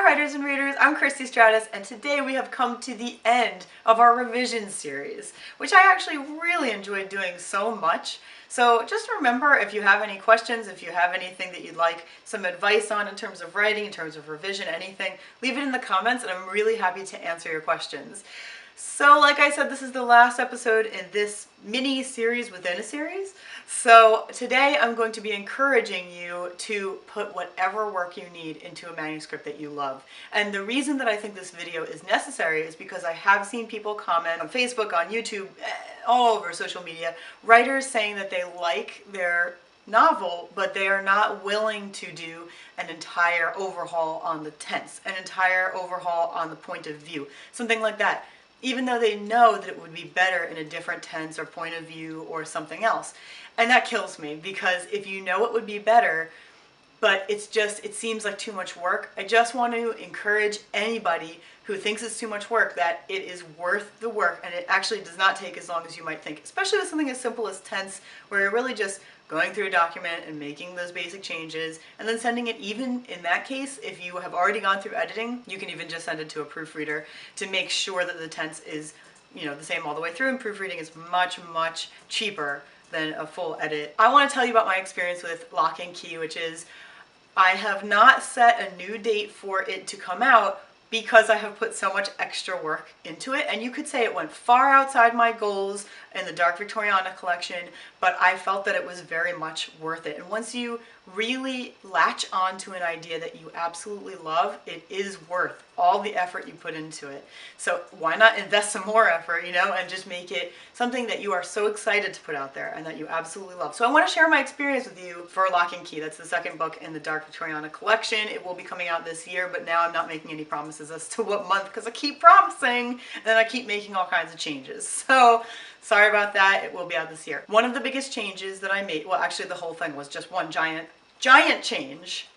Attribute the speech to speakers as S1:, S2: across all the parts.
S1: writers and readers, I'm Christy Stratus, and today we have come to the end of our revision series, which I actually really enjoyed doing so much. So just remember, if you have any questions, if you have anything that you'd like some advice on in terms of writing, in terms of revision, anything, leave it in the comments and I'm really happy to answer your questions. So like I said, this is the last episode in this mini series within a series. So today I'm going to be encouraging you to put whatever work you need into a manuscript that you love. And the reason that I think this video is necessary is because I have seen people comment on Facebook, on YouTube, all over social media, writers saying that they like their novel, but they are not willing to do an entire overhaul on the tense, an entire overhaul on the point of view, something like that, even though they know that it would be better in a different tense or point of view or something else. And that kills me, because if you know it would be better, but it seems like too much work, I just want to encourage anybody who thinks it's too much work that it is worth the work, and it actually does not take as long as you might think, especially with something as simple as tense, where you're really just going through a document and making those basic changes, and then sending it. Even in that case, if you have already gone through editing, you can even just send it to a proofreader to make sure that the tense is, the same all the way through, and proofreading is much, much cheaper than a full edit. I want to tell you about my experience with Lock and Key, which is I have not set a new date for it to come out because I have put so much extra work into it. And you could say it went far outside my goals in the Dark Victoriana collection, but I felt that it was very much worth it. And once you really latch on to an idea that you absolutely love, it is worth all the effort you put into it. So why not invest some more effort, and just make it something that you are so excited to put out there and that you absolutely love. So I want to share my experience with you for Lock and Key. That's the second book in the Dark Victoriana collection. It will be coming out this year, but now I'm not making any promises as to what month, because I keep promising and then I keep making all kinds of changes. So sorry about that. It will be out this year. One of the biggest changes that I made, well, actually the whole thing was just one giant change.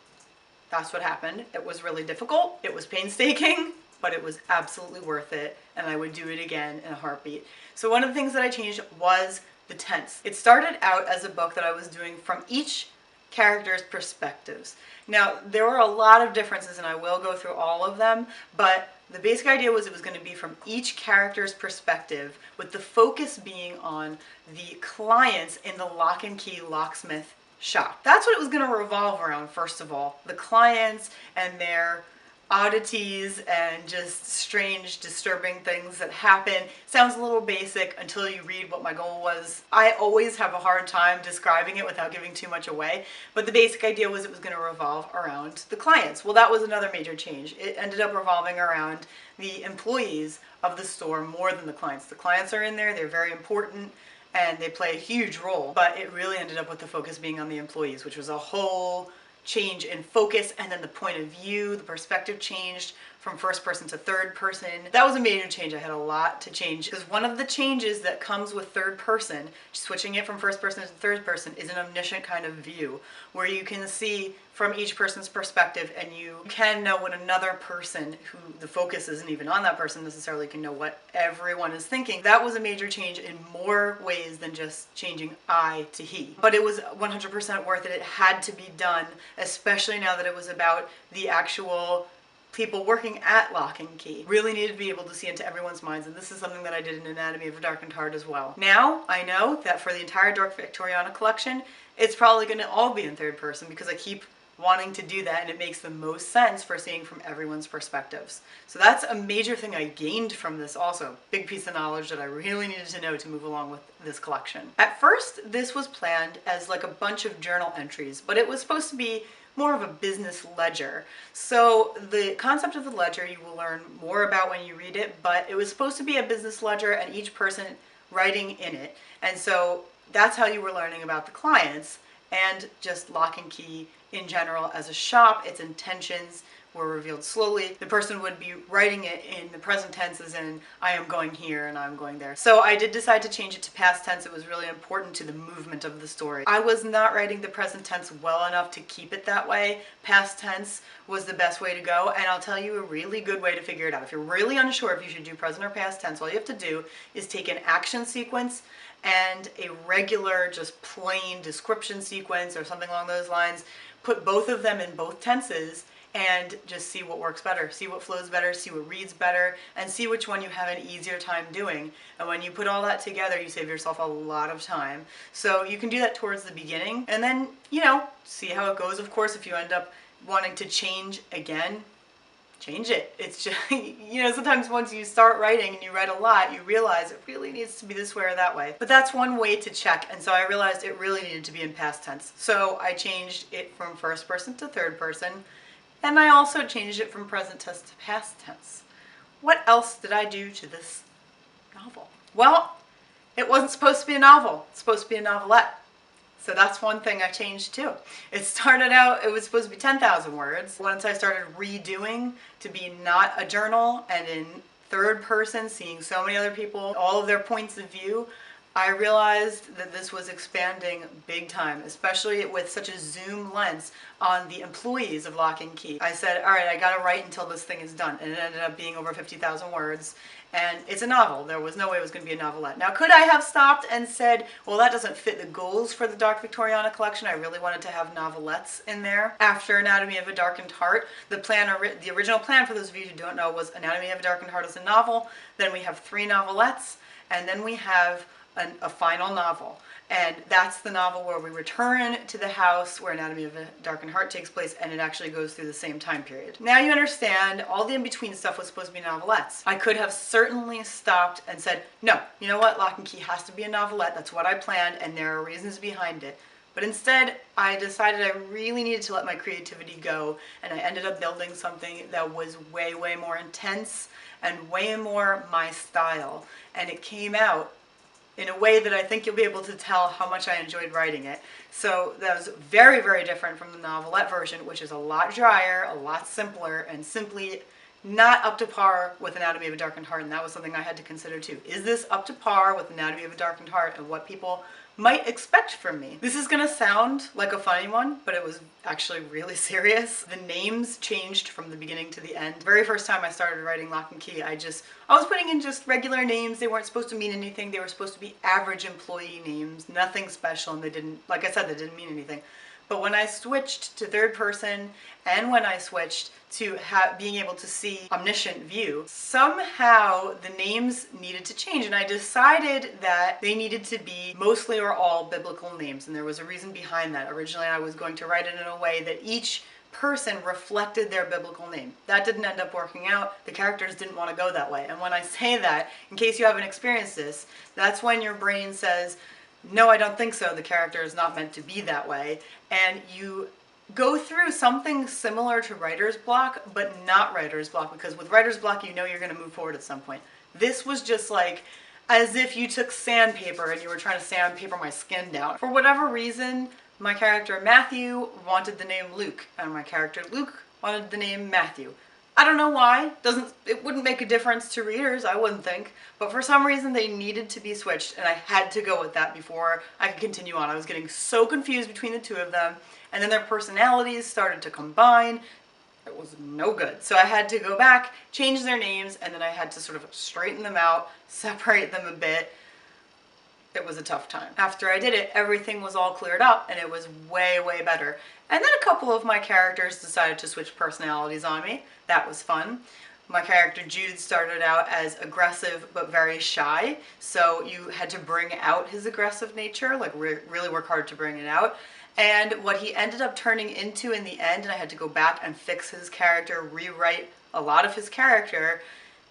S1: That's what happened. It was really difficult. It was painstaking, but it was absolutely worth it, and I would do it again in a heartbeat. So one of the things that I changed was the tense. It started out as a book that I was doing from each character's perspectives. Now, there were a lot of differences, and I will go through all of them, but the basic idea was it was going to be from each character's perspective, with the focus being on the clients in the Lock and Key locksmith shop. That's what it was going to revolve around, first of all. The clients and their oddities and just strange, disturbing things that happen. Sounds a little basic until you read what my goal was. I always have a hard time describing it without giving too much away, but the basic idea was it was going to revolve around the clients. Well, that was another major change. It ended up revolving around the employees of the store more than the clients. The clients are in there, they're very important, and they play a huge role, but it really ended up with the focus being on the employees, which was a whole change in focus. And then the point of view, the perspective changed from first person to third person. That was a major change. I had a lot to change, because one of the changes that comes with third person, switching it from first person to third person, is an omniscient kind of view where you can see from each person's perspective, and you can know when another person, who the focus isn't even on that person necessarily, can know what everyone is thinking. That was a major change in more ways than just changing I to he. But it was 100% worth it. It had to be done, especially now that it was about the actual people working at Lock and Key. Really needed to be able to see into everyone's minds, and this is something that I did in Anatomy of a Darkened Heart as well. Now, I know that for the entire Dark Victoriana collection, it's probably going to all be in third person, because I keep wanting to do that, and it makes the most sense for seeing from everyone's perspectives. So that's a major thing I gained from this also. Big piece of knowledge that I really needed to know to move along with this collection. At first, this was planned as like a bunch of journal entries, but it was supposed to be more of a business ledger. So the concept of the ledger you will learn more about when you read it, but it was supposed to be a business ledger and each person writing in it. And so that's how you were learning about the clients and just Lock and Key in general as a shop. Its intentions were revealed slowly. The person would be writing it in the present tense, as in, I am going here and I'm going there. So I did decide to change it to past tense. It was really important to the movement of the story. I was not writing the present tense well enough to keep it that way. Past tense was the best way to go, and I'll tell you a really good way to figure it out. If you're really unsure if you should do present or past tense, all you have to do is take an action sequence and a regular, just plain description sequence or something along those lines, put both of them in both tenses and just see what works better, see what flows better, see what reads better, and see which one you have an easier time doing. And when you put all that together, you save yourself a lot of time. So you can do that towards the beginning, and then, see how it goes. Of course, if you end up wanting to change again, change it. It's just, sometimes once you start writing and you write a lot, you realize it really needs to be this way or that way. But that's one way to check, and so I realized it really needed to be in past tense. So I changed it from first person to third person, and I also changed it from present tense to past tense. What else did I do to this novel? Well, it wasn't supposed to be a novel. It's supposed to be a novelette. So that's one thing I changed too. It started out, it was supposed to be 10,000 words. Once I started redoing to be not a journal and in third person, seeing so many other people, all of their points of view, I realized that this was expanding big time, especially with such a zoom lens on the employees of Lock and Key. I said, all right, I gotta write until this thing is done. And it ended up being over 50,000 words. And it's a novel. There was no way it was going to be a novelette. Now, could I have stopped and said, well, that doesn't fit the goals for the Dark Victoriana collection. I really wanted to have novelettes in there. After Anatomy of a Darkened Heart, the original plan, for those of you who don't know, was Anatomy of a Darkened Heart as a novel. Then we have 3 novelettes, and then we have a final novel. And that's the novel where we return to the house where Anatomy of a Darkened Heart takes place, and it actually goes through the same time period. Now you understand, all the in-between stuff was supposed to be novelettes. I could have certainly stopped and said, no, you know what, Lock and Key has to be a novelette, that's what I planned, and there are reasons behind it. But instead, I decided I really needed to let my creativity go, and I ended up building something that was way, way more intense and way more my style. And it came out in a way that I think you'll be able to tell how much I enjoyed writing it. So that was very, very different from the novelette version, which is a lot drier, a lot simpler, and simply not up to par with Anatomy of a Darkened Heart, and that was something I had to consider too. Is this up to par with Anatomy of a Darkened Heart and what people might expect from me? This is gonna sound like a funny one, but it was actually really serious. The names changed from the beginning to the end. The very first time I started writing Lock and Key, I was putting in just regular names. They weren't supposed to mean anything. They were supposed to be average employee names, nothing special, and they didn't, like I said, they didn't mean anything. But when I switched to third person and when I switched to being able to see omniscient view, somehow the names needed to change, and I decided that they needed to be mostly or all biblical names, and there was a reason behind that. Originally I was going to write it in a way that each person reflected their biblical name. That didn't end up working out. The characters didn't want to go that way. And when I say that, in case you haven't experienced this, that's when your brain says, no, I don't think so, the character is not meant to be that way, and you go through something similar to writer's block, but not writer's block, because with writer's block you know you're going to move forward at some point. This was just like as if you took sandpaper and you were trying to sandpaper my skin down. For whatever reason, my character Matthew wanted the name Luke, and my character Luke wanted the name Matthew. I don't know why. It wouldn't make a difference to readers, I wouldn't think. But for some reason they needed to be switched, and I had to go with that before I could continue on. I was getting so confused between the two of them, and then their personalities started to combine. It was no good. So I had to go back, change their names, and then I had to sort of straighten them out, separate them a bit. It was a tough time. After I did it, everything was all cleared up, and it was way, way better. And then a couple of my characters decided to switch personalities on me. That was fun. My character Jude started out as aggressive but very shy, so you had to bring out his aggressive nature, like really work hard to bring it out. And what he ended up turning into in the end, and I had to go back and fix his character, rewrite a lot of his character,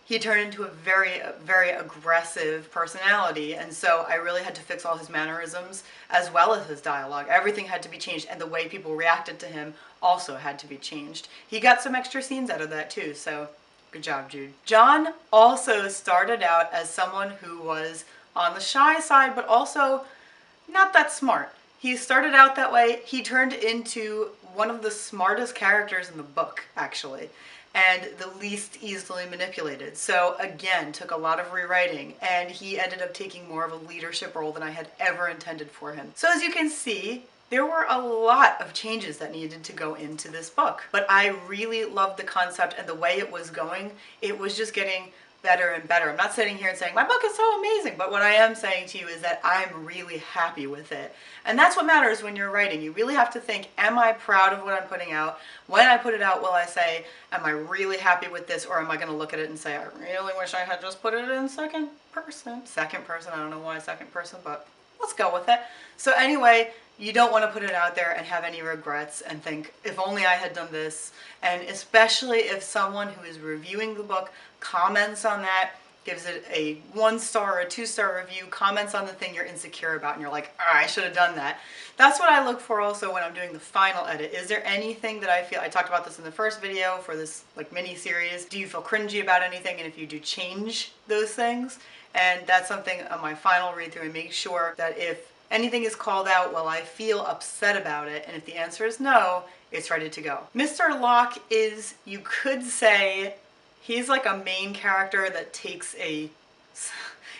S1: he turned into a very, very aggressive personality, and so I really had to fix all his mannerisms as well as his dialogue. Everything had to be changed, and the way people reacted to him also had to be changed. He got some extra scenes out of that too, so good job, Jude. John also started out as someone who was on the shy side, but also not that smart. He started out that way. He turned into one of the smartest characters in the book, actually, and the least easily manipulated. So again, took a lot of rewriting, and he ended up taking more of a leadership role than I had ever intended for him. So as you can see, there were a lot of changes that needed to go into this book, but I really loved the concept and the way it was going. It was just getting better and better. I'm not sitting here and saying, my book is so amazing, but what I am saying to you is that I'm really happy with it. And that's what matters when you're writing. You really have to think, am I proud of what I'm putting out? When I put it out, will I say, am I really happy with this? Or am I going to look at it and say, I really wish I had just put it in second person. Second person, I don't know why second person, but let's go with it. So anyway, you don't want to put it out there and have any regrets and think, if only I had done this. And especially if someone who is reviewing the book comments on that, gives it a 1-star or a 2-star review, comments on the thing you're insecure about, and you're like, oh, I should have done that. That's what I look for also when I'm doing the final edit. Is there anything that I feel, I talked about this in the first video for this like mini series, do you feel cringy about anything? And if you do, change those things. And that's something on my final read through, and make sure that if anything is called out, well, I feel upset about it, and if the answer is no, it's ready to go. Mr. Locke is, you could say, he's like a main character that takes a,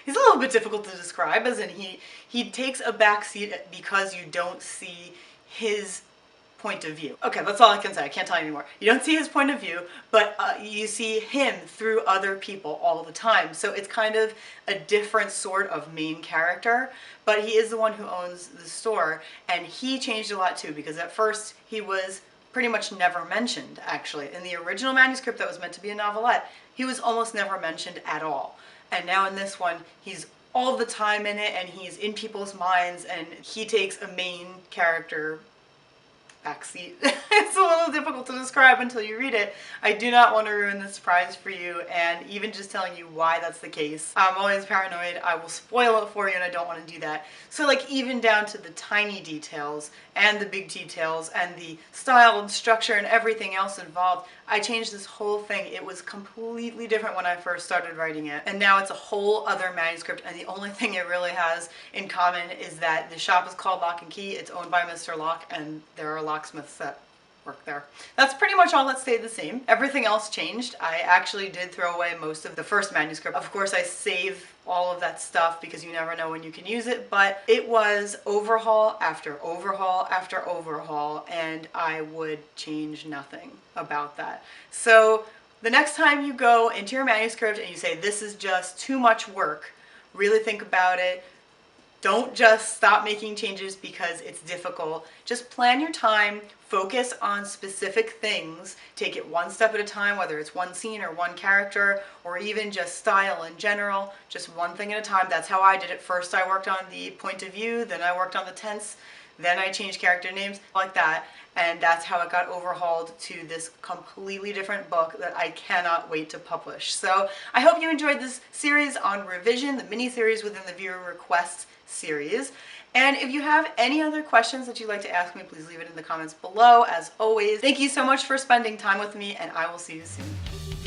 S1: he's a little bit difficult to describe, as in he takes a backseat because you don't see his point of view. Okay, that's all I can say. I can't tell you anymore. You don't see his point of view, but you see him through other people all the time. So it's kind of a different sort of main character, but he is the one who owns the store, and he changed a lot too, because at first he was pretty much never mentioned, actually. In the original manuscript that was meant to be a novelette, he was almost never mentioned at all. And now in this one, he's all the time in it, and he's in people's minds, and he takes a main character backseat. It's a little difficult to describe until you read it. I do not want to ruin the surprise for you, and even just telling you why that's the case, I'm always paranoid. I will spoil it for you, and I don't want to do that. So like even down to the tiny details and the big details and the style and structure and everything else involved, I changed this whole thing. It was completely different when I first started writing it, and now it's a whole other manuscript, and the only thing it really has in common is that the shop is called Lock and Key. It's owned by Mr. Locke, and there are locksmiths that work there. That's pretty much all that stayed the same. Everything else changed. I actually did throw away most of the first manuscript. Of course, I save all of that stuff because you never know when you can use it, but it was overhaul after overhaul after overhaul, and I would change nothing about that. So the next time you go into your manuscript and you say, this is just too much work, really think about it. Don't just stop making changes because it's difficult. Just plan your time, focus on specific things, take it one step at a time, whether it's one scene or one character, or even just style in general, just one thing at a time. That's how I did it. First I worked on the point of view, then I worked on the tense, then I changed character names, like that, and that's how it got overhauled to this completely different book that I cannot wait to publish. So I hope you enjoyed this series on revision, the mini-series within the viewer requests series. And if you have any other questions that you'd like to ask me, please leave it in the comments below. As always, thank you so much for spending time with me, and I will see you soon.